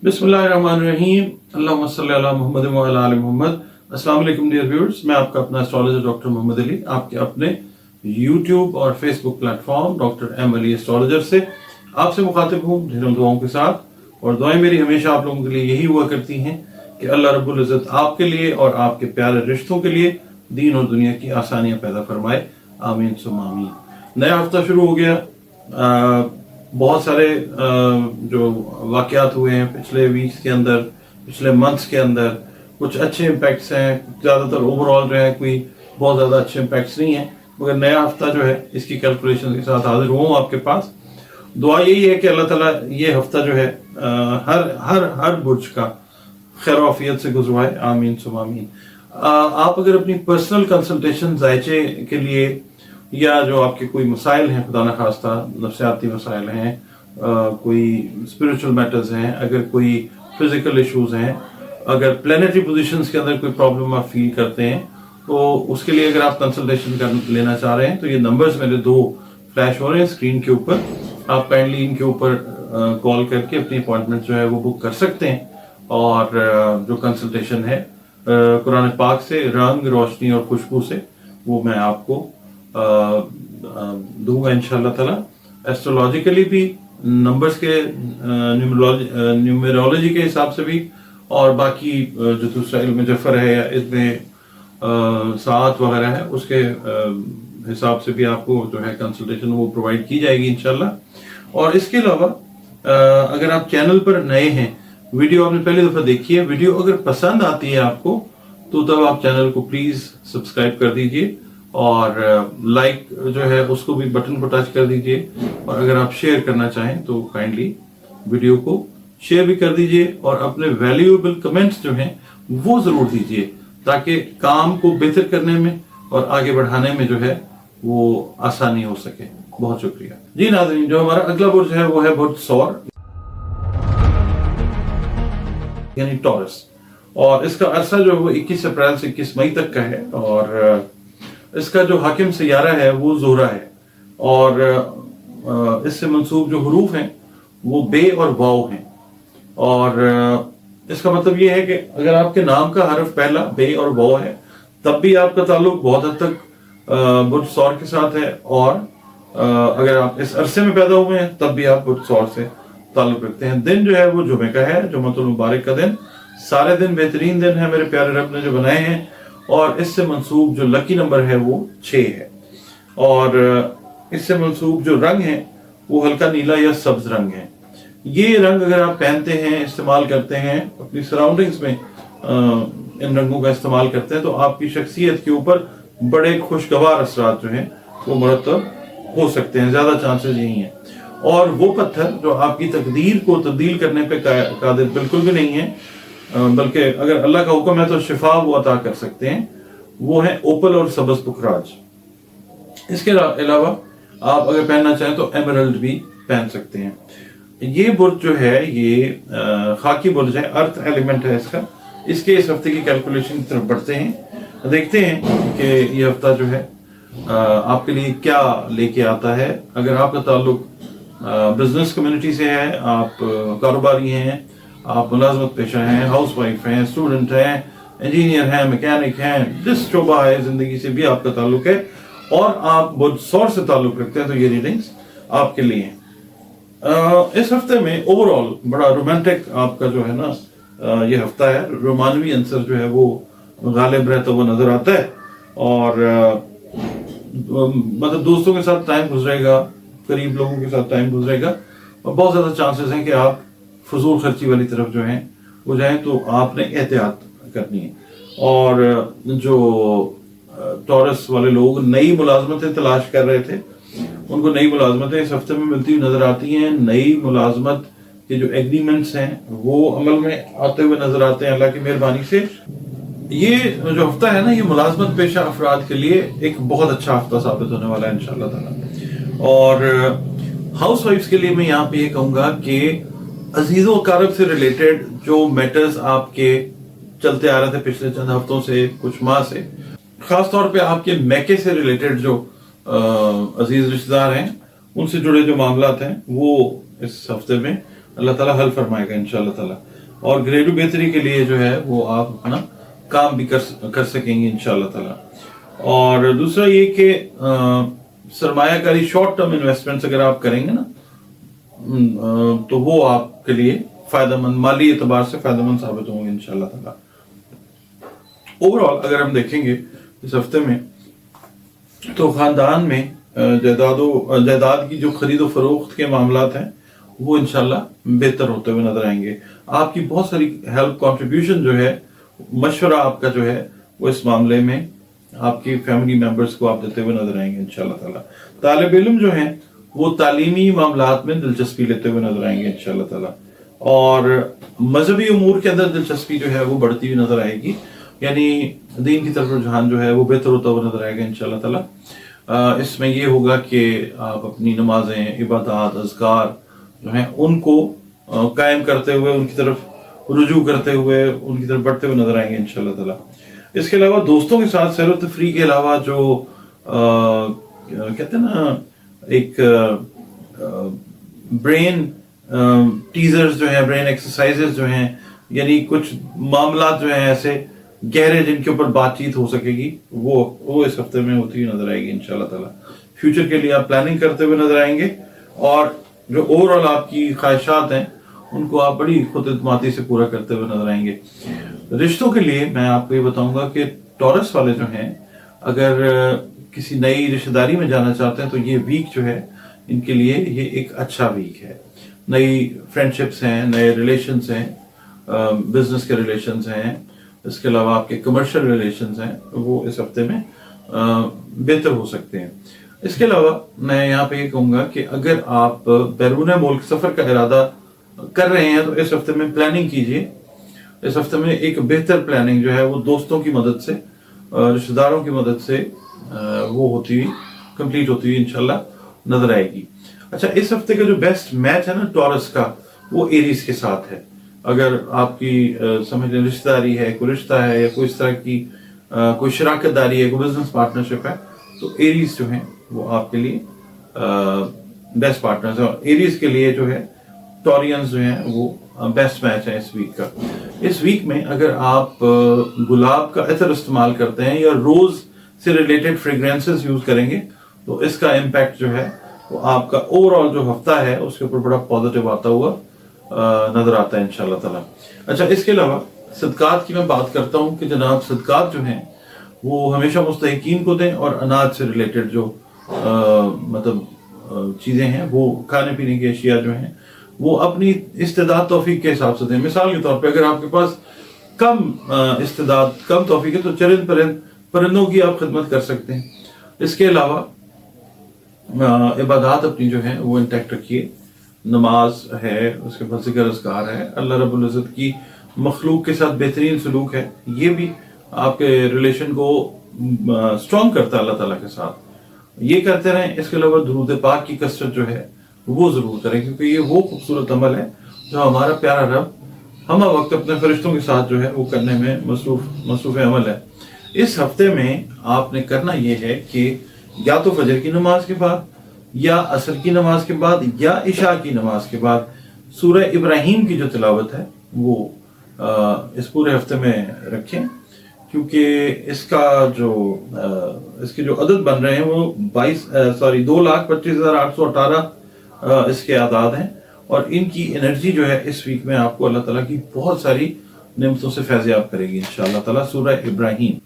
बिस्मिल्लाहिर्रहमानिर्रहीम, अल्लाहुम्मा सल्ली अला मुहम्मद व अला आलि मुहम्मद। अस्सलाम वालेकुम डियर व्यूअर्स, मैं आपका अपना एस्ट्रोलॉजर डॉक्टर मोहम्मद अली, आपके अपने यूट्यूब और Facebook platform doctor M Ali astrologer से आपसे मुखातिब हूँ ढेरों दुआओं के साथ। और दुआएं मेरी हमेशा आप लोगों के लिए यही हुआ करती हैं कि अल्लाह रब्बुल इज़्ज़त आपके लिए और आपके प्यारे रिश्तों के लिए दीन और दुनिया की आसानियां पैदा फरमाए, आमीन सुम्मा आमीन। नया हफ्ता शुरू हो गया। बहुत सारे जो वाक़यात हुए हैं पिछले वीक्स के अंदर, पिछले मंथ्स के अंदर, कुछ अच्छे इम्पैक्ट्स हैं, ज़्यादातर ओवरऑल जो है कोई बहुत ज़्यादा अच्छे इम्पैक्ट्स नहीं हैं, मगर नया हफ्ता जो है इसकी कैलकुलेशन के साथ हाजिर हूँ आपके पास। दुआ यही है कि अल्लाह ताला ये हफ्ता जो है हर हर हर बुर्ज का खैर आफियत से गुजरवाए, आमीन सुम्मा आमीन। आप अगर अपनी पर्सनल कंसल्टेशन जायचे के लिए या जो आपके कोई मसाइल हैं, खुदा न खास्ता नफ्सियाती मसाइल हैं, कोई स्पिरिचुअल मैटर्स हैं, अगर कोई फिजिकल इश्यूज हैं, अगर प्लानिटरी पोजीशंस के अंदर कोई प्रॉब्लम आप फील करते हैं, तो उसके लिए अगर आप कंसल्टेशन कर लेना चाह रहे हैं तो ये नंबर्स मेरे दो फ्लैश हो रहे हैं स्क्रीन के ऊपर। आप काइंडली इनके ऊपर कॉल करके अपनी अपॉइंटमेंट जो है वो बुक कर सकते हैं। और जो कंसल्टेशन है कुरान पाक से, रंग, रोशनी और खुशबू से, वो मैं आपको दूंगा इंशाल्लाह ताला। एस्ट्रोलॉजिकली भी, नंबर्स के न्यूमेरोलॉजी के हिसाब से भी, और बाकी जो दूसरा इल्म जफर है या इसमें सात वगैरह है उसके हिसाब से भी आपको जो है कंसल्टेशन वो प्रोवाइड की जाएगी इंशाल्लाह। और इसके अलावा अगर आप चैनल पर नए हैं, वीडियो आपने पहली दफा देखी है, वीडियो अगर पसंद आती है आपको तो तब आप चैनल को प्लीज सब्सक्राइब कर दीजिए और लाइक जो है उसको भी बटन को टच कर दीजिए। और अगर आप शेयर करना चाहें तो काइंडली वीडियो को शेयर भी कर दीजिए और अपने वैल्यूएबल कमेंट्स जो हैं वो जरूर दीजिए, ताकि काम को बेहतर करने में और आगे बढ़ाने में जो है वो आसानी हो सके। बहुत शुक्रिया जी नाज़रीन। जो हमारा अगला बुर्ज है वो है बुर्ज सौर यानी टॉरस, और इसका अरसा जो है वो 21 अप्रैल से 21 मई तक का है। और इसका जो हाकिम सैयारा है वो ज़ोहरा है, और इससे मंसूब जो हरूफ हैं वो बे और वाव हैं। और इसका मतलब ये है कि अगर आपके नाम का हरफ पहला बे और वाव है तब भी आपका ताल्लुक बहुत हद तक बुर्ज सौर के साथ है। और अगर आप इस अरसे में पैदा हुए हैं तब भी आप बुर्ज सौर से ताल्लुक रखते हैं। दिन जो है वो जुमे का है, जुम्मतुल मुबारक का दिन। सारे दिन बेहतरीन दिन है मेरे प्यारे रब ने जो बनाए हैं, और इससे मंसूब जो लकी नंबर है वो 6 है। और इससे मंसूब जो रंग है वो हल्का नीला या सब्ज रंग है। ये रंग अगर आप पहनते हैं, इस्तेमाल करते हैं अपनी सराउंडिंग्स में, इन रंगों का इस्तेमाल करते हैं तो आपकी शख्सियत के ऊपर बड़े खुशगवार असरात जो हैं वो मुरतब हो सकते हैं, ज्यादा चांसेस यही हैं। और वो पत्थर जो आपकी तकदीर को तब्दील करने पे कादिर बिल्कुल भी नहीं है, बल्कि अगर अल्लाह का हुक्म है तो शिफा वो अता कर सकते हैं, वो है ओपल और सबज पुखराज। इसके अलावा आप अगर पहनना चाहें तो एमरल्ड भी पहन सकते हैं। ये बुर्ज जो है ये खाकी बुर्ज है, अर्थ एलिमेंट है इसका। इसके इस हफ्ते की कैलकुलेशन की तरफ बढ़ते हैं, देखते हैं कि ये हफ्ता जो है आपके लिए क्या लेके आता है। अगर आपका ताल्लुक बिजनेस कम्युनिटी से है, आप कारोबारी हैं, आप मुलाजमत पेशा हैं, हाउस वाइफ हैं, स्टूडेंट हैं, इंजीनियर हैं, मैकेनिक हैं, जिस शोबा है जिंदगी से भी आपका ताल्लुक है और आप बुर्ज सौर से ताल्लुक रखते हैं तो ये रीडिंग्स आपके लिए हैं। इस हफ्ते में ओवरऑल बड़ा रोमांटिक आपका जो है ना ये हफ्ता है। रोमानवी अंसर जो है वो गालिब रहता हुआ नजर आता है, और मतलब दोस्तों के साथ टाइम गुजरेगा, करीब लोगों के साथ टाइम गुजरेगा, और बहुत ज्यादा चांसेस हैं कि आप फजूल खर्ची वाली तरफ जो है वो जाएं, तो आपने एहतियात करनी है। और जो टॉरस वाले लोग नई मुलाजमतें तलाश कर रहे थे, उनको नई मुलाजमतें इस हफ्ते में मिलती हुई नजर आती हैं। नई मुलाजमत के जो एग्रीमेंट्स हैं वो अमल में आते हुए नजर आते हैं अल्लाह की मेहरबानी से। ये जो हफ्ता है ना, ये मुलाजमत पेशा अफराद के लिए एक बहुत अच्छा हफ्ता साबित होने वाला है इंशाल्लाह ताला। और हाउस वाइफ्स के लिए मैं यहाँ पे ये कहूंगा कि अजीज़ो कारब से रिलेटेड जो मैटर्स आपके चलते आ रहे थे पिछले चंद हफ्तों से, कुछ माह से, खास तौर पे आपके मैके से रिलेटेड जो अजीज रिश्तेदार हैं उनसे जुड़े जो मामलात हैं वो इस हफ्ते में अल्लाह ताला हल फरमाएगा इंशाल्लाह ताला। اور گھریلو بہتری کے لیے جو ہے وہ آپ اپنا کام بھی کر سکیں گے انشاءاللہ تعالی. اور دوسرا یہ کہ سرمایہ کاری شارٹ ٹرم انویسٹمنٹس اگر آپ کریں گے نا تو وہ آپ کے لیے فائدہ مند، مالی اعتبار سے فائدہ مند ثابت ہوں گے انشاءاللہ تعالی. اوور آل اگر ہم دیکھیں گے اس ہفتے میں تو خاندان میں جائیداد کی جو خرید و فروخت کے معاملات ہیں وہ انشاءاللہ بہتر ہوتے ہوئے نظر آئیں گے. آپ کی بہت ساری ہیلپ کنٹریبیوشن جو ہے، مشورہ آپ کا جو ہے وہ اس معاملے میں آپ کی فیملی ممبرز کو آپ دیتے ہوئے نظر آئیں گے انشاءاللہ تعالی. طالب علم جو ہیں وہ تعلیمی معاملات میں دلچسپی لیتے ہوئے نظر آئیں گے انشاءاللہ تعالی. اور مذہبی امور کے اندر دلچسپی جو ہے وہ بڑھتی ہوئی نظر آئے گی، یعنی دین کی طرف رجحان جو ہے وہ بہتر ہوتا ہوا نظر آئے گا انشاءاللہ تعالی. اس میں یہ ہوگا کہ آپ اپنی نمازیں، عبادات، اذکار جو ہیں ان کو قائم کرتے ہوئے، ان کی طرف رجوع کرتے ہوئے، ان کی طرف بڑھتے ہوئے نظر آئیں گے انشاءاللہ تعالی. اس کے علاوہ دوستوں کے ساتھ سیر و تفریح کے علاوہ جو کہتے ہیں نا ایک برین ٹیزرز جو ہیں، برین ایکسرسائزز جو ہیں، یعنی کچھ معاملات جو ہیں ایسے گہرے جن کے اوپر بات چیت ہو سکے گی، وہ اس ہفتے میں ہوتی ہوئی نظر آئے گی انشاءاللہ تعالی. فیوچر کے لیے آپ پلاننگ کرتے ہوئے نظر آئیں گے، اور جو اوور آل آپ کی خواہشات ہیں ان کو آپ بڑی خود اعتمادی سے پورا کرتے ہوئے نظر آئیں گے. رشتوں کے لیے میں آپ کو یہ بتاؤں گا کہ ٹورس والے جو ہیں اگر کسی نئی رشتہ داری میں جانا چاہتے ہیں تو یہ ویک جو ہے ان کے لیے یہ ایک اچھا ویک ہے. نئی فرینڈشپس ہیں، نئے ریلیشنز ہیں، بزنس کے ریلیشنز ہیں، اس کے علاوہ آپ کے کمرشل ریلیشنز ہیں، وہ اس ہفتے میں بہتر ہو سکتے ہیں. اس کے علاوہ میں یہاں پہ یہ کہوں گا کہ اگر آپ بیرون ملک سفر کا ارادہ کر رہے ہیں تو اس ہفتے میں پلاننگ کیجئے. اس ہفتے میں ایک بہتر پلاننگ جو ہے وہ دوستوں کی مدد سے، رشتہ داروں کی مدد سے وہ ہوتی ہوئی کمپلیٹ ہوتی ہوئی انشاءاللہ نظر آئے گی. اچھا، اس ہفتے کا جو بیسٹ میچ ہے نا ٹورس کا، وہ ایریز کے ساتھ ہے. اگر آپ کی سمجھ لیں رشتہ داری ہے، کوئی رشتہ ہے، یا کوئی اس طرح کی کوئی شراکت داری ہے، کوئی بزنس پارٹنرشپ ہے، تو ایریز جو ہیں وہ آپ کے لیے بیسٹ پارٹنرز ہیں. اور ایریز کے لیے جو ہے ٹورینز جو ہیں وہ بیسٹ میچ ہے اس ویک کا. اس ویک میں اگر آپ گلاب کا عطر استعمال کرتے ہیں یا روز سے ریلیٹڈ فریگرینسز یوز کریں گے تو اس کا امپیکٹ جو ہے وہ آپ کا اوور آل جو ہفتہ ہے اس کے اوپر بڑا پازیٹیو آتا ہوا نظر آتا ہے انشاءاللہ تعالی. اچھا، اس کے علاوہ صدقات کی میں بات کرتا ہوں کہ جناب صدقات جو ہیں وہ ہمیشہ مستحقین کو دیں، اور اناج سے ریلیٹڈ جو چیزیں ہیں، وہ کھانے پینے کی اشیاء جو ہیں وہ اپنی استعداد توفیق کے حساب سے دیں. مثال کے طور پہ اگر آپ کے پاس کم استعداد، کم توفیق ہے تو چرند پرندوں کی آپ خدمت کر سکتے ہیں. اس کے علاوہ عبادات اپنی جو ہیں وہ انٹیکٹ رکھیے. نماز ہے، اس کے بعد ذکر اذکار ہے، اللہ رب العزت کی مخلوق کے ساتھ بہترین سلوک ہے، یہ بھی آپ کے ریلیشن کو اسٹرانگ کرتا ہے اللہ تعالیٰ کے ساتھ. یہ کرتے رہیں. اس کے علاوہ درود پاک کی کثرت جو ہے وہ ضرور کریں، کیونکہ یہ وہ خوبصورت عمل ہے جو ہمارا پیارا رب ہمہ وقت اپنے فرشتوں کے ساتھ جو ہے وہ کرنے میں مصروف عمل ہے. اس ہفتے میں آپ نے کرنا یہ ہے کہ یا تو فجر کی نماز کے بعد، یا عصر کی نماز کے بعد، یا عشاء کی نماز کے بعد سورہ ابراہیم کی جو تلاوت ہے وہ اس پورے ہفتے میں رکھیں، کیونکہ اس کے جو عدد بن رہے ہیں وہ 2,25,818 اس کے اعداد ہیں، اور ان کی انرجی جو ہے اس ویک میں آپ کو اللہ تعالیٰ کی بہت ساری نعمتوں سے فیض یاب کرے گی انشاءاللہ تعالیٰ. سورہ ابراہیم.